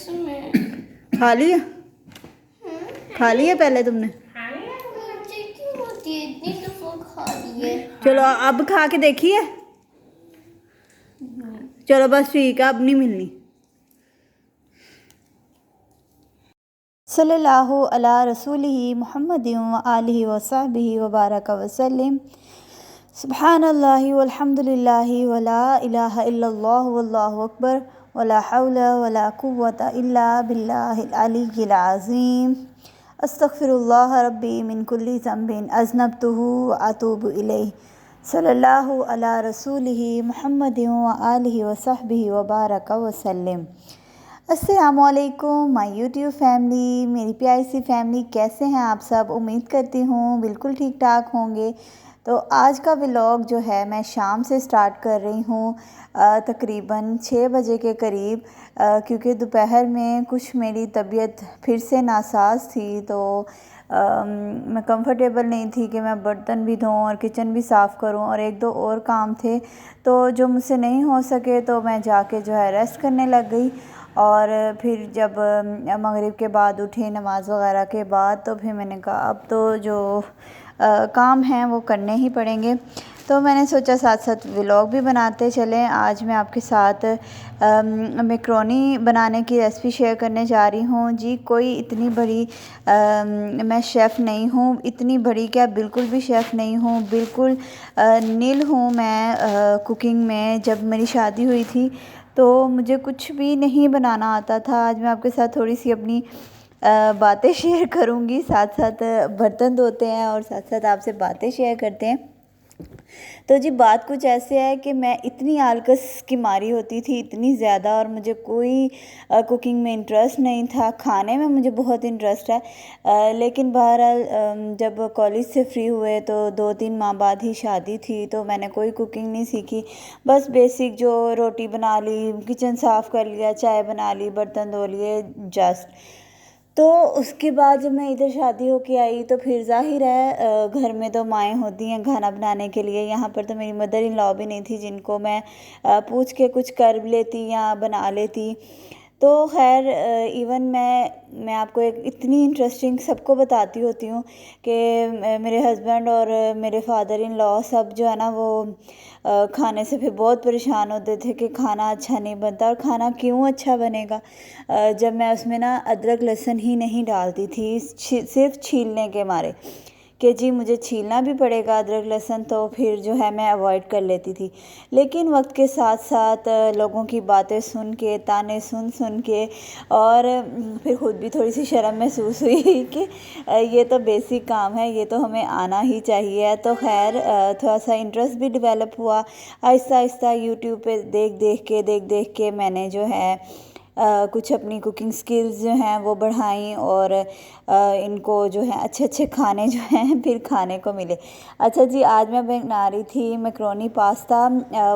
इसमें खा लिया? खा लिया पहले तुमने? मुझे क्यों होती है इतनी दफा खा लिए। चलो अब खा के देखिए। चलो बस ठीक है, अब नहीं मिलनी। सल्लल्लाहु अला रसूलिही मुहम्मदिन व आलिहि व सहबिही व बारक वसल्लम। सुब्हानल्लाहि वल्हम्दुलिल्लाहि वला इलाहा इल्लल्लाह वल्लाहु अकबर वला हौला वला कुव्वता इल्ला बिल्लाहिल अलिय्यिल अज़ीम। अस्तगफिरुल्लाह रब्बी मिन कुल्ली ज़ंबिन अज़नबतुहु व अतूबु इलैहि। सल्लल्लाहु अला रसूलिही मुहम्मदिन व आलिहि व सहबिही व बारक वसल्लम। अस्सलामुअलैकुम माय यूट्यूब फैमिली, मेरी प्यारी सी फैमिली, कैसे हैं आप सब? उम्मीद करती हूँ बिल्कुल ठीक ठाक होंगे। तो आज का व्लॉग जो है मैं शाम से स्टार्ट कर रही हूँ, तकरीबन 6 बजे के करीब, क्योंकि दोपहर में कुछ मेरी तबीयत फिर से नासाज थी, तो मैं कंफर्टेबल नहीं थी कि मैं बर्तन भी धोऊं और किचन भी साफ़ करूं, और एक दो और काम थे तो जो मुझसे नहीं हो सके, तो मैं जाके जो है रेस्ट करने लग गई। और फिर जब मगरिब के बाद उठे नमाज़ वगैरह के बाद, तो फिर मैंने कहा अब तो जो काम हैं वो करने ही पड़ेंगे। तो मैंने सोचा साथ साथ व्लॉग भी बनाते चलें। आज मैं आपके साथ मैक्रोनी बनाने की रेसिपी शेयर करने जा रही हूँ जी। कोई इतनी बड़ी मैं शेफ़ नहीं हूँ, इतनी बड़ी क्या, बिल्कुल भी शेफ़ नहीं हूँ, बिल्कुल नील हूँ मैं कुकिंग में। जब मेरी शादी हुई थी तो मुझे कुछ भी नहीं बनाना आता था। आज मैं आपके साथ थोड़ी सी अपनी बातें शेयर करूँगी, साथ साथ बर्तन धोते हैं और साथ साथ आपसे बातें शेयर करते हैं। तो जी बात कुछ ऐसे है कि मैं इतनी आलकस की मारी होती थी, इतनी ज़्यादा, और मुझे कोई कुकिंग में इंटरेस्ट नहीं था। खाने में मुझे बहुत इंटरेस्ट है, लेकिन बहरहाल जब कॉलेज से फ्री हुए तो 2-3 माह बाद ही शादी थी, तो मैंने कोई कुकिंग नहीं सीखी। बस बेसिक जो रोटी बना ली, किचन साफ़ कर लिया, चाय बना ली, बर्तन धो लिए, जस्ट। तो उसके बाद जब मैं इधर शादी होके आई तो फिर ज़ाहिर है घर में तो माएँ होती हैं खाना बनाने के लिए। यहाँ पर तो मेरी मदर इन लॉ भी नहीं थी जिनको मैं पूछ के कुछ कर लेती या बना लेती। तो खैर इवन मैं आपको एक इतनी इंटरेस्टिंग सबको बताती होती हूँ कि मेरे हस्बैंड और मेरे फादर इन लॉ सब जो है ना, वो खाने से फिर बहुत परेशान होते थे कि खाना अच्छा नहीं बनता। और खाना क्यों अच्छा बनेगा जब मैं उसमें ना अदरक लहसुन ही नहीं डालती थी, सिर्फ छीलने के मारे कि जी मुझे छीलना भी पड़ेगा अदरक लहसुन, तो फिर जो है मैं अवॉइड कर लेती थी। लेकिन वक्त के साथ साथ लोगों की बातें सुन के, ताने सुन सुन के, और फिर ख़ुद भी थोड़ी सी शर्म महसूस हुई कि ये तो बेसिक काम है, ये तो हमें आना ही चाहिए। तो खैर थोड़ा सा इंटरेस्ट भी डेवलप हुआ आहिस्ता आहिस्ता। यूट्यूब पे देख देख के मैंने जो है कुछ अपनी कुकिंग स्किल्स जो हैं वो बढ़ाई, और इनको जो है अच्छे अच्छे खाने जो हैं फिर खाने को मिले। अच्छा जी, आज मैं बना रही थी मैक्रोनी पास्ता।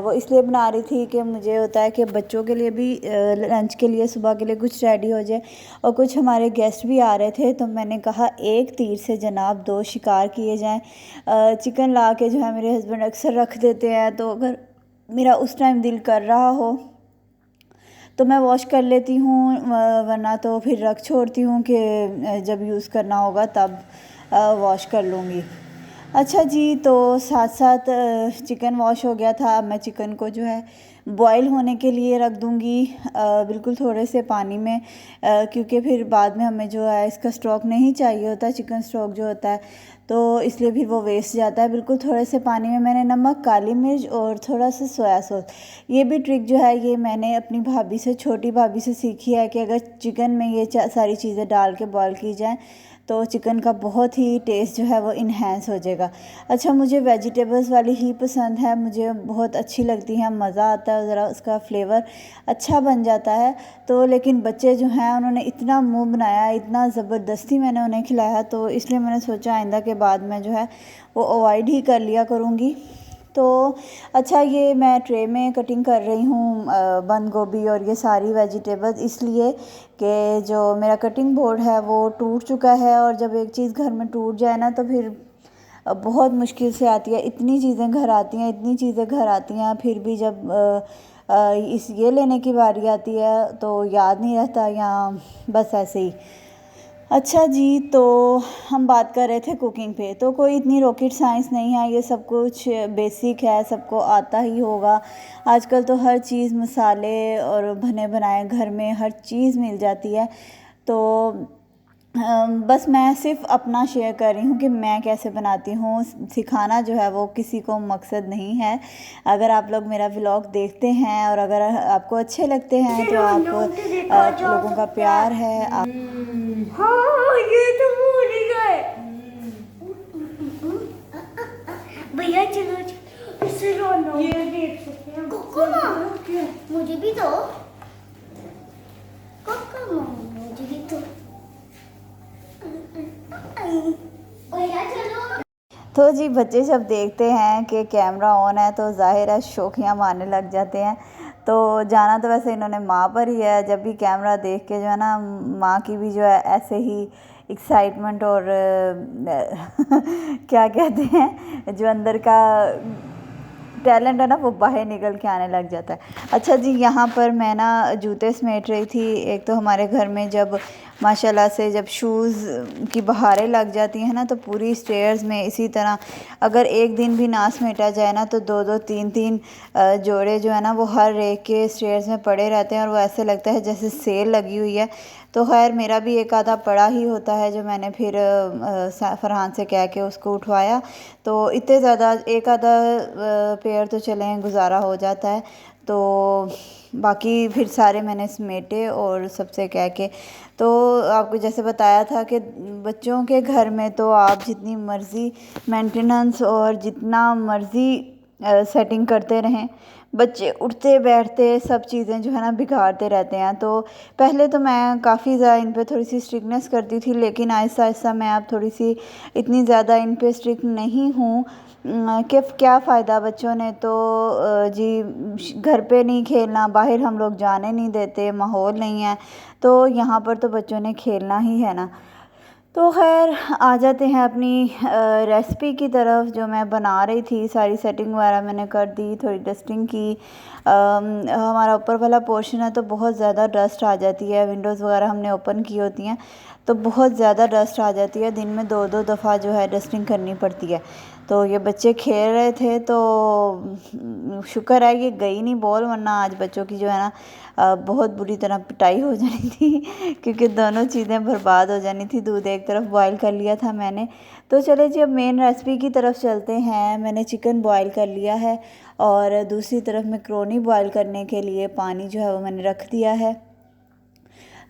वो इसलिए बना रही थी कि मुझे होता है कि बच्चों के लिए भी लंच के लिए सुबह के लिए कुछ रेडी हो जाए, और कुछ हमारे गेस्ट भी आ रहे थे, तो मैंने कहा एक तीर से जनाब 2 शिकार किए जाएँ। चिकन ला के जो है मेरे हस्बैंड अक्सर रख देते हैं, तो अगर मेरा उस टाइम दिल कर रहा हो तो मैं वॉश कर लेती हूँ, वरना तो फिर रख छोड़ती हूँ कि जब यूज़ करना होगा तब वॉश कर लूँगी। अच्छा जी, तो साथ साथ चिकन वॉश हो गया था। अब मैं चिकन को जो है बॉईल होने के लिए रख दूँगी बिल्कुल थोड़े से पानी में, क्योंकि फिर बाद में हमें जो है इसका स्टॉक नहीं चाहिए होता, चिकन स्टॉक जो होता है, तो इसलिए फिर वो वेस्ट जाता है। बिल्कुल थोड़े से पानी में मैंने नमक, काली मिर्च और थोड़ा सा सोया सॉस, ये भी ट्रिक जो है ये मैंने अपनी भाभी से, छोटी भाभी से सीखी है कि अगर चिकन में ये सारी चीज़ें डाल के बॉईल की जाएँ तो चिकन का बहुत ही टेस्ट जो है वो इन्हेंस हो जाएगा। अच्छा, मुझे वेजिटेबल्स वाली ही पसंद है, मुझे बहुत अच्छी लगती हैं, मज़ा आता है, ज़रा उसका फ्लेवर अच्छा बन जाता है। तो लेकिन बच्चे जो हैं उन्होंने इतना मुंह बनाया, इतना ज़बरदस्ती मैंने उन्हें खिलाया, तो इसलिए मैंने सोचा आइंदा के बाद मैं जो है वो अवॉइड ही कर लिया करूँगी। तो अच्छा, ये मैं ट्रे में कटिंग कर रही हूँ बंद गोभी और ये सारी वेजिटेबल्स, इसलिए कि जो मेरा कटिंग बोर्ड है वो टूट चुका है, और जब एक चीज़ घर में टूट जाए ना तो फिर बहुत मुश्किल से आती है। इतनी चीज़ें घर आती हैं, इतनी चीज़ें घर आती हैं, फिर भी जब इस ये लेने की बारी आती है तो याद नहीं रहता, या बस ऐसे ही। अच्छा जी, तो हम बात कर रहे थे कुकिंग पे। तो कोई इतनी रॉकेट साइंस नहीं है, ये सब कुछ बेसिक है, सबको आता ही होगा। आजकल तो हर चीज़, मसाले और बने बनाए घर में हर चीज़ मिल जाती है। तो बस मैं सिर्फ अपना शेयर कर रही हूँ कि मैं कैसे बनाती हूँ। सिखाना जो है वो किसी को मकसद नहीं है। अगर आप लोग मेरा व्लॉग देखते हैं और अगर आपको अच्छे लगते हैं तो आप लोगों का प्यार है। हाँ, ये तो भूल ही गए भैया। चलो इससे रोना, ये देख सकते हैं। मुझे भी दो। मुझे भी दो भैया, चलो। तो जी बच्चे जब देखते हैं कि कैमरा ऑन है तो ज़ाहिर है शौकियाँ मारने लग जाते हैं। तो जाना तो वैसे इन्होंने माँ पर ही है। जब भी कैमरा देख के जो है ना, माँ की भी जो है ऐसे ही एक्साइटमेंट और क्या कहते हैं, जो अंदर का टैलेंट है ना वो बाहर निकल के आने लग जाता है। अच्छा जी, यहाँ पर मैं ना जूते समेट रही थी। एक तो हमारे घर में जब माशाल्लाह से जब शूज़ की बहारें लग जाती हैं ना, तो पूरी स्टेयर्स में इसी तरह अगर एक दिन भी ना समेटा जाए ना तो दो दो तीन तीन जोड़े जो है ना वो हर एक के स्टेयर्स में पड़े रहते हैं, और वो ऐसे लगता है जैसे सेल लगी हुई है। तो खैर मेरा भी एक आधा पड़ा ही होता है, जो मैंने फिर फरहान से कह के उसको उठवाया। तो इतने ज़्यादा एक आधा पेयर तो चलें गुजारा हो जाता है। तो बाकी फिर सारे मैंने समेटे और सबसे कह के। तो आपको जैसे बताया था कि बच्चों के घर में तो आप जितनी मर्ज़ी मेंटेनेंस और जितना मर्ज़ी सेटिंग करते रहें, बच्चे उठते बैठते सब चीज़ें जो है ना बिगाड़ते रहते हैं। तो पहले तो मैं काफ़ी ज़्यादा इन पे थोड़ी सी स्ट्रिक्टनेस करती थी, लेकिन आहिस्ता आहिस्ता मैं अब थोड़ी सी इतनी ज़्यादा इन पे स्ट्रिक्ट नहीं हूँ। कि क्या फ़ायदा, बच्चों ने तो जी घर पे नहीं खेलना, बाहर हम लोग जाने नहीं देते, माहौल नहीं है, तो यहाँ पर तो बच्चों ने खेलना ही है ना। तो खैर आ जाते हैं अपनी रेसिपी की तरफ। जो मैं बना रही थी, सारी सेटिंग वगैरह मैंने कर दी, थोड़ी डस्टिंग की। हमारा ऊपर वाला पोर्शन है तो बहुत ज़्यादा डस्ट आ जाती है, विंडोज़ वगैरह हमने ओपन की होती हैं तो बहुत ज़्यादा डस्ट आ जाती है। दिन में दो दो दफ़ा जो है डस्टिंग करनी पड़ती है। तो ये बच्चे खेल रहे थे तो शुक्र है ये गई नहीं बॉल, वरना आज बच्चों की जो है ना बहुत बुरी तरह पिटाई हो जानी थी क्योंकि दोनों चीज़ें बर्बाद हो जानी थी। दूध एक तरफ बॉयल कर लिया था मैंने। तो चले जी अब मेन रेसिपी की तरफ चलते हैं। मैंने चिकन बॉयल कर लिया है और दूसरी तरफ मैकरोनी बॉयल करने के लिए पानी जो है वो मैंने रख दिया है।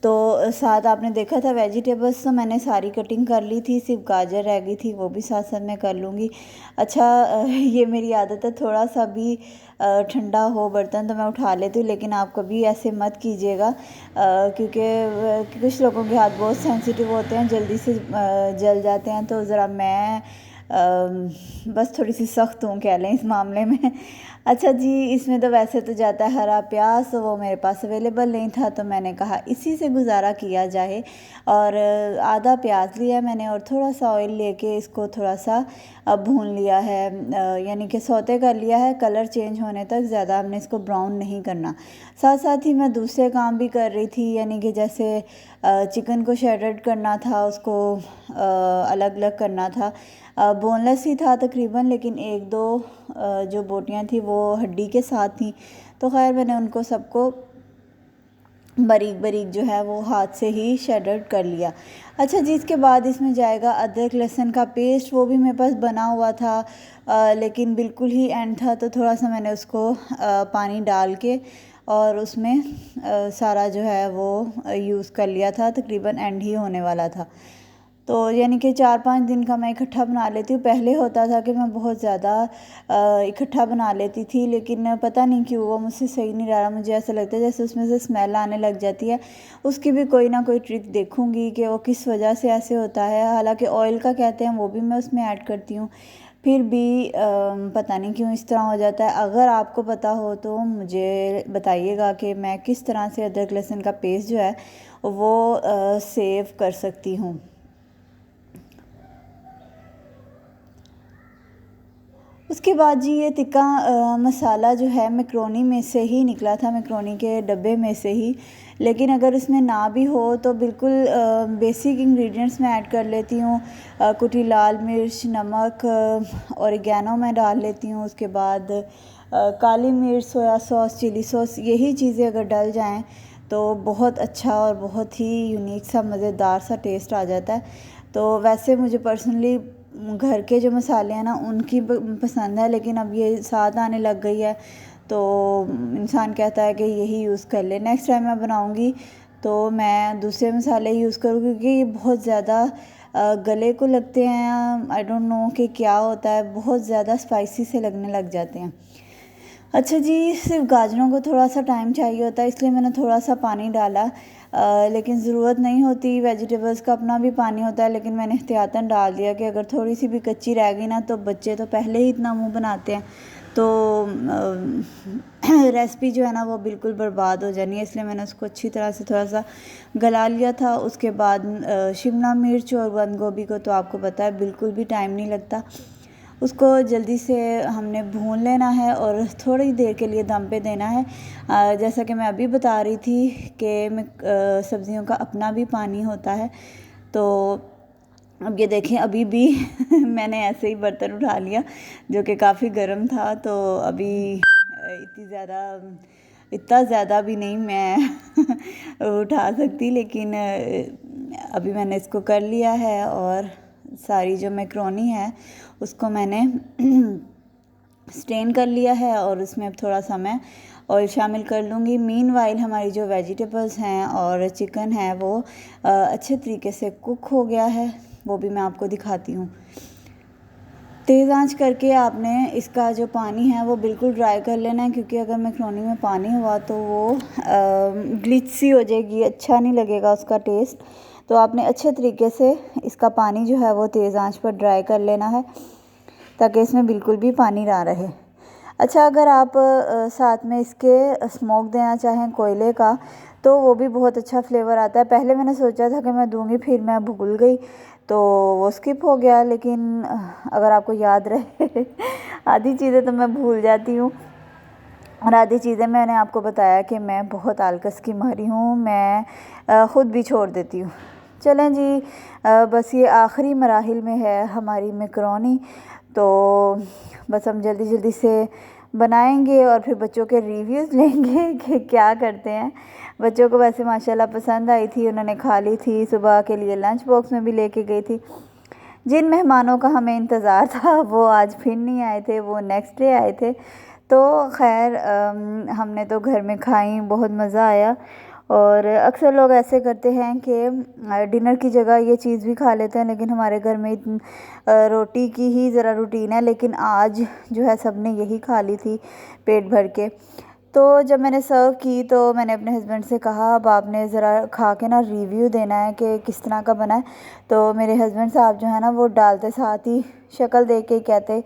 तो साथ आपने देखा था वेजिटेबल्स तो मैंने सारी कटिंग कर ली थी, सिर्फ गाजर रह गई थी, वो भी साथ साथ मैं कर लूँगी। अच्छा ये मेरी आदत है, थोड़ा सा भी ठंडा हो बर्तन तो मैं उठा लेती हूँ, लेकिन आप कभी ऐसे मत कीजिएगा क्योंकि कुछ लोगों के हाथ बहुत सेंसिटिव होते हैं, जल्दी से जल जाते हैं। तो ज़रा मैं बस थोड़ी सी सख्त हूँ कह लें इस मामले में। अच्छा जी, इसमें तो वैसे तो जाता है हरा प्याज, तो वो मेरे पास अवेलेबल नहीं था तो मैंने कहा इसी से गुजारा किया जाए। और आधा प्याज लिया मैंने और थोड़ा सा ऑयल लेके इसको थोड़ा सा भून लिया है, यानी कि सौते कर लिया है, कलर चेंज होने तक। ज़्यादा हमने इसको ब्राउन नहीं करना। साथ साथ ही मैं दूसरे काम भी कर रही थी, यानी कि जैसे चिकन को शेडेड करना था, उसको अलग अलग करना था। बोनलेस ही था तकरीबन, लेकिन एक दो जो बोटियां थी वो हड्डी के साथ थी। तो खैर मैंने उनको सबको बारीक बारीक जो है वो हाथ से ही शेडेड कर लिया। अच्छा जी, इसके बाद इसमें जाएगा अदरक लहसुन का पेस्ट। वो भी मेरे पास बना हुआ था लेकिन बिल्कुल ही एंड था तो थोड़ा सा मैंने उसको पानी डाल के और उसमें सारा जो है वो यूज़ कर लिया था। तकरीबन एंड ही होने वाला था, तो यानी कि 4-5 दिन का मैं इकट्ठा बना लेती हूँ। पहले होता था कि मैं बहुत ज़्यादा इकट्ठा बना लेती थी, लेकिन पता नहीं क्यों वो मुझसे सही नहीं रहा। मुझे ऐसा लगता है जैसे उसमें से स्मेल आने लग जाती है। उसकी भी कोई ना कोई ट्रिक देखूँगी कि वो किस वजह से ऐसे होता है। हालांकि ऑयल का कहते हैं वो भी मैं उसमें ऐड करती हूँ, फिर भी पता नहीं क्यों इस तरह हो जाता है। अगर आपको पता हो तो मुझे बताइएगा कि मैं किस तरह से अदरक लहसुन का पेस्ट जो है वो सेव कर सकती हूँ। उसके बाद जी ये टिक्का मसाला जो है मैक्रोनी में से ही निकला था, मैक्रोनी के डब्बे में से ही। लेकिन अगर उसमें ना भी हो तो बिल्कुल बेसिक इंग्रेडिएंट्स मैं ऐड कर लेती हूँ। कुटी लाल मिर्च, नमक, ऑरिगेनो मैं डाल लेती हूँ। उसके बाद काली मिर्च, सोया सॉस, चिली सॉस, यही चीज़ें अगर डल जाएं तो बहुत अच्छा और बहुत ही यूनिक सा मज़ेदार सा टेस्ट आ जाता है। तो वैसे मुझे पर्सनली घर के जो मसाले हैं ना उनकी पसंद है, लेकिन अब ये साथ आने लग गई है तो इंसान कहता है कि यही यूज़ कर ले। नेक्स्ट टाइम मैं बनाऊंगी तो मैं दूसरे मसाले यूज़ करूँ, क्योंकि ये बहुत ज़्यादा गले को लगते हैं। आई डोंट नो कि क्या होता है, बहुत ज़्यादा स्पाइसी से लगने लग जाते हैं। अच्छा जी, सिर्फ गाजरों को थोड़ा सा टाइम चाहिए होता है, इसलिए मैंने थोड़ा सा पानी डाला। लेकिन ज़रूरत नहीं होती, वेजिटेबल्स का अपना भी पानी होता है, लेकिन मैंने एहतियातन डाल दिया कि अगर थोड़ी सी भी कच्ची रह गई ना तो बच्चे तो पहले ही इतना मुंह बनाते हैं तो रेसिपी जो है ना वो बिल्कुल बर्बाद हो जानी है। इसलिए मैंने उसको अच्छी तरह से थोड़ा सा गला लिया था। उसके बाद शिमला मिर्च और बंद गोभी को तो आपको पता है बिल्कुल भी टाइम नहीं लगता, उसको जल्दी से हमने भून लेना है और थोड़ी देर के लिए दम पे देना है। जैसा कि मैं अभी बता रही थी कि सब्ज़ियों का अपना भी पानी होता है। तो अब ये देखें, अभी भी मैंने ऐसे ही बर्तन उठा लिया जो कि काफ़ी गर्म था, तो अभी इतना ज़्यादा भी नहीं मैं उठा सकती, लेकिन अभी मैंने इसको कर लिया है। और सारी जो मैक्रोनी है उसको मैंने स्टेन कर लिया है और उसमें अब थोड़ा सा मैं ऑयल शामिल कर लूँगी। मीनवाइल हमारी जो वेजिटेबल्स हैं और चिकन है वो अच्छे तरीके से कुक हो गया है, वो भी मैं आपको दिखाती हूँ। तेज़ आंच करके आपने इसका जो पानी है वो बिल्कुल ड्राई कर लेना है, क्योंकि अगर मैक्रोनी में पानी हुआ तो वो ग्लिच सी हो जाएगी, अच्छा नहीं लगेगा उसका टेस्ट। तो आपने अच्छे तरीके से इसका पानी जो है वो तेज़ आंच पर ड्राई कर लेना है ताकि इसमें बिल्कुल भी पानी ना रहे। अच्छा, अगर आप साथ में इसके स्मोक देना चाहें कोयले का तो वो भी बहुत अच्छा फ्लेवर आता है। पहले मैंने सोचा था कि मैं दूंगी, फिर मैं भूल गई तो वो स्किप हो गया। लेकिन अगर आपको याद रहे आधी चीज़ें तो मैं भूल जाती हूँ और आधी चीज़ें मैंने आपको बताया कि मैं बहुत आलकस की मारी हूँ, मैं ख़ुद भी छोड़ देती हूँ। चलें जी, बस ये आखिरी मराहिल में है हमारी मैक्रोनी, तो बस हम जल्दी जल्दी से बनाएंगे और फिर बच्चों के रिव्यूज़ लेंगे कि क्या करते हैं। बच्चों को वैसे माशाल्लाह पसंद आई थी, उन्होंने खा ली थी, सुबह के लिए लंच बॉक्स में भी लेके गई थी। जिन मेहमानों का हमें इंतज़ार था वो आज फिर नहीं आए थे, वो नेक्स्ट डे आए थे। तो खैर हमने तो घर में खाई, बहुत मज़ा आया। और अक्सर लोग ऐसे करते हैं कि डिनर की जगह ये चीज़ भी खा लेते हैं, लेकिन हमारे घर में रोटी की ही ज़रा रूटीन है। लेकिन आज जो है सब ने यही खा ली थी पेट भर के। तो जब मैंने सर्व की तो मैंने अपने हस्बैंड से कहा अब आपने ज़रा खा के ना रिव्यू देना है कि किस तरह का बना है। तो मेरे हस्बैंड साहब जो है ना वो डालते साथ ही शक्ल देख के ही कहते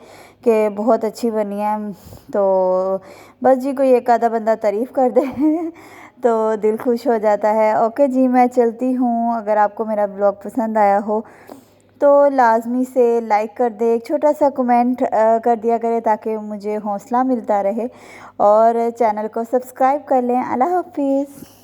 कि बहुत अच्छी बनी है। तो बस जी, कोई एक आधा बंदा तारीफ़ कर दे तो दिल खुश हो जाता है। ओके जी, मैं चलती हूँ। अगर आपको मेरा ब्लॉग पसंद आया हो तो लाजमी से लाइक कर दे, एक छोटा सा कमेंट कर दिया करें ताकि मुझे हौसला मिलता रहे, और चैनल को सब्सक्राइब कर लें। अल्लाह हाफिज़।